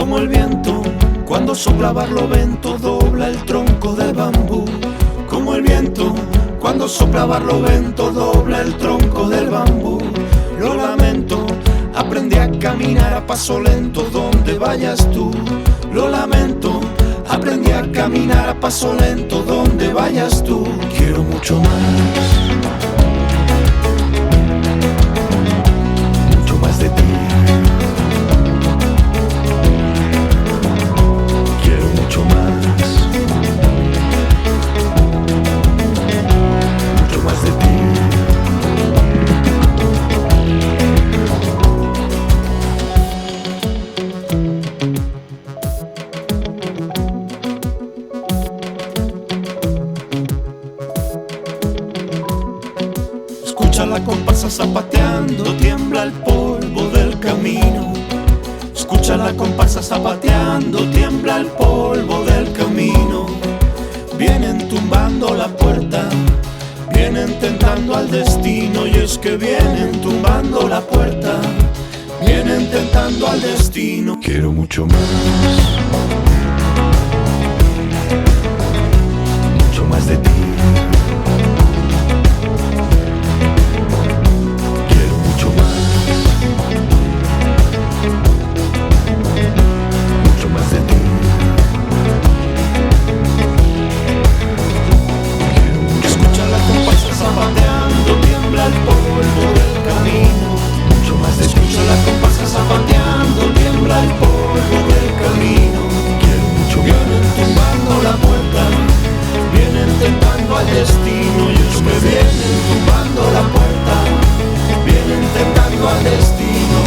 como el viento. Cuando sopla Barlovento dobla el tronco de bambú. Como el viento, cuando sopla Barlovento dobla el tronco del bambú. Lo lamento, aprendí a caminar a paso lento donde vayas tú. Lo lamento, aprendí a caminar a paso lento donde vayas tú. Quiero mucho más, mucho más de ti. Quiero mucho más, mucho más de ti. Escucha la comparsa zapateando, tiembla el polvo del camino. Escucha la comparsa zapateando, tiembla el polvo del camino. Vienen tumbando la puerta, vienen tentando al destino. Y es que vienen tumbando la puerta, vienen tentando al destino. Quiero mucho más, mucho más de ti. Al destino, y es que vienen tumbando la puerta, vienen tentando al destino.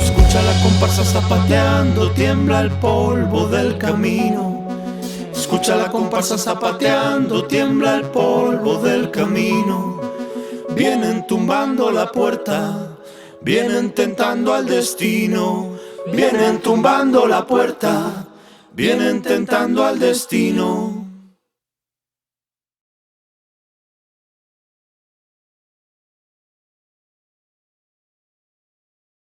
Escucha la comparsa zapateando, tiembla el polvo del camino. Escucha la comparsa zapateando, tiembla el polvo del camino. Vienen tumbando la puerta, vienen tentando al destino. Vienen tumbando la puerta, vienen tentando al destino.